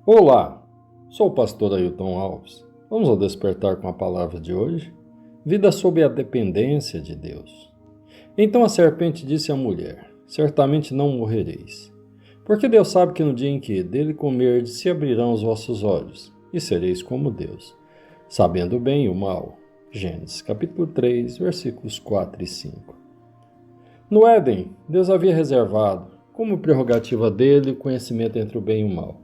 Olá, sou o pastor Ailton Alves. Vamos ao despertar com a palavra de hoje? Vida sob a dependência de Deus. Então a serpente disse à mulher: certamente não morrereis. Porque Deus sabe que no dia em que dele comerdes se abrirão os vossos olhos, e sereis como Deus, sabendo o bem e o mal. Gênesis capítulo 3, versículos 4 e 5. No Éden, Deus havia reservado, como prerrogativa dele, o conhecimento entre o bem e o mal.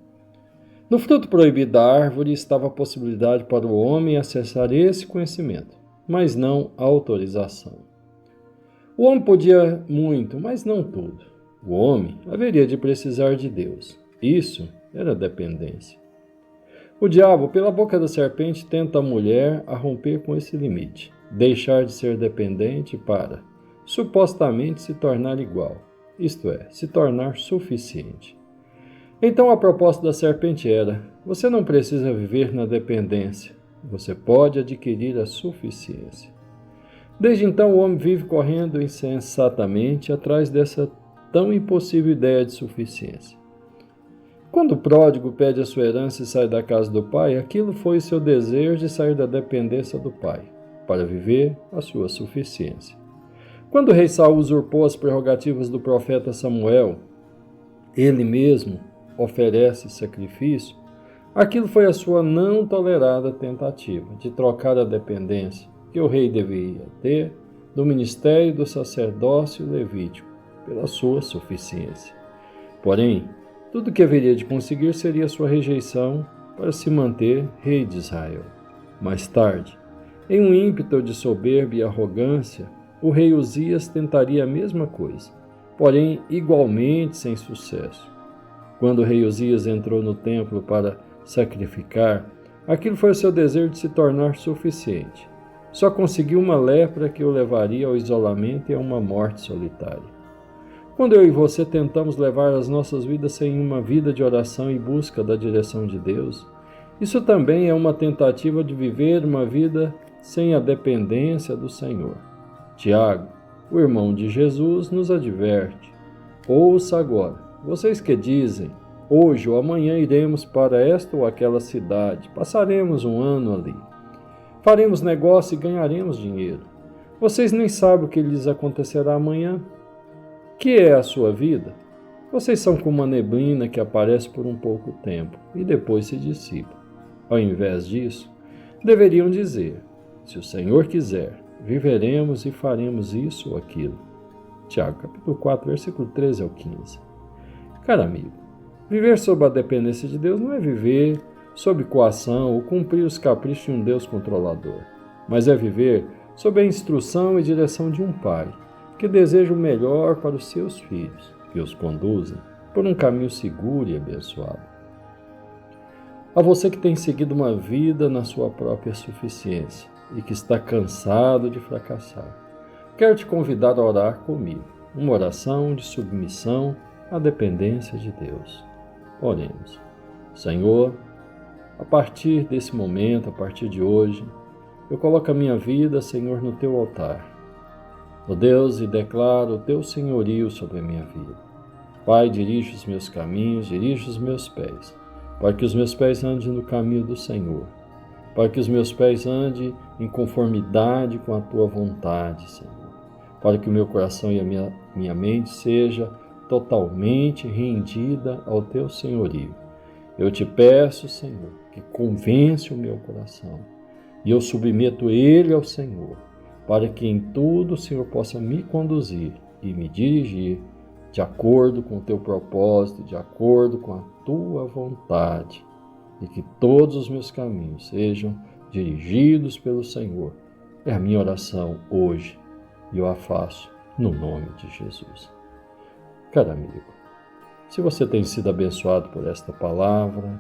No fruto proibido da árvore estava a possibilidade para o homem acessar esse conhecimento, mas não a autorização. O homem podia muito, mas não tudo. O homem haveria de precisar de Deus. Isso era dependência. O diabo, pela boca da serpente, tenta a mulher a romper com esse limite, deixar de ser dependente para, supostamente, se tornar igual, isto é, se tornar suficiente. Então a proposta da serpente era: você não precisa viver na dependência, você pode adquirir a suficiência. Desde então o homem vive correndo insensatamente atrás dessa tão impossível ideia de suficiência. Quando o pródigo pede a sua herança e sai da casa do pai, aquilo foi o seu desejo de sair da dependência do pai, para viver a sua suficiência. Quando o rei Saul usurpou as prerrogativas do profeta Samuel, ele mesmo oferece sacrifício, aquilo foi a sua não tolerada tentativa de trocar a dependência que o rei deveria ter do ministério do sacerdócio levítico pela sua suficiência. Porém, tudo o que haveria de conseguir seria sua rejeição para se manter rei de Israel. Mais tarde, em um ímpeto de soberba e arrogância, o rei Uzias tentaria a mesma coisa, porém igualmente sem sucesso. Quando o rei Uzias entrou no templo para sacrificar, aquilo foi o seu desejo de se tornar suficiente. Só conseguiu uma lepra que o levaria ao isolamento e a uma morte solitária. Quando eu e você tentamos levar as nossas vidas sem uma vida de oração e busca da direção de Deus, isso também é uma tentativa de viver uma vida sem a dependência do Senhor. Tiago, o irmão de Jesus, nos adverte: ouça agora, vocês que dizem, hoje ou amanhã iremos para esta ou aquela cidade, passaremos um ano ali, faremos negócio e ganharemos dinheiro. Vocês nem sabem o que lhes acontecerá amanhã. Que é a sua vida? Vocês são como uma neblina que aparece por um pouco tempo e depois se dissipa. Ao invés disso, deveriam dizer: se o Senhor quiser, viveremos e faremos isso ou aquilo. Tiago, capítulo 4, versículo 13 ao 15. Caro amigo, viver sob a dependência de Deus não é viver sob coação ou cumprir os caprichos de um Deus controlador, mas é viver sob a instrução e direção de um Pai que deseja o melhor para os seus filhos, que os conduzem por um caminho seguro e abençoado. A você que tem seguido uma vida na sua própria suficiência e que está cansado de fracassar, quero te convidar a orar comigo, uma oração de submissão à dependência de Deus. Oremos. Senhor, a partir desse momento, a partir de hoje, eu coloco a minha vida, Senhor, no teu altar. Ó Deus, e declaro o teu senhorio sobre a minha vida. Pai, dirige os meus caminhos, dirige os meus pés, para que os meus pés andem no caminho do Senhor, para que os meus pés andem em conformidade com a tua vontade, Senhor, para que o meu coração e a minha mente seja totalmente rendida ao teu senhorio. Eu te peço, Senhor, que convence o meu coração e eu submeto ele ao Senhor, para que em tudo o Senhor possa me conduzir e me dirigir de acordo com o teu propósito, de acordo com a tua vontade, e que todos os meus caminhos sejam dirigidos pelo Senhor. É a minha oração hoje e eu a faço no nome de Jesus. Caro amigo, se você tem sido abençoado por esta palavra,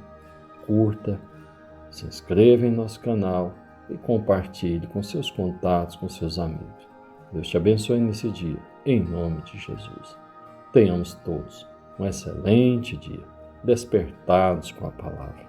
curta, se inscreva em nosso canal e compartilhe com seus contatos, com seus amigos. Deus te abençoe nesse dia, em nome de Jesus. Tenhamos todos um excelente dia, despertados com a palavra.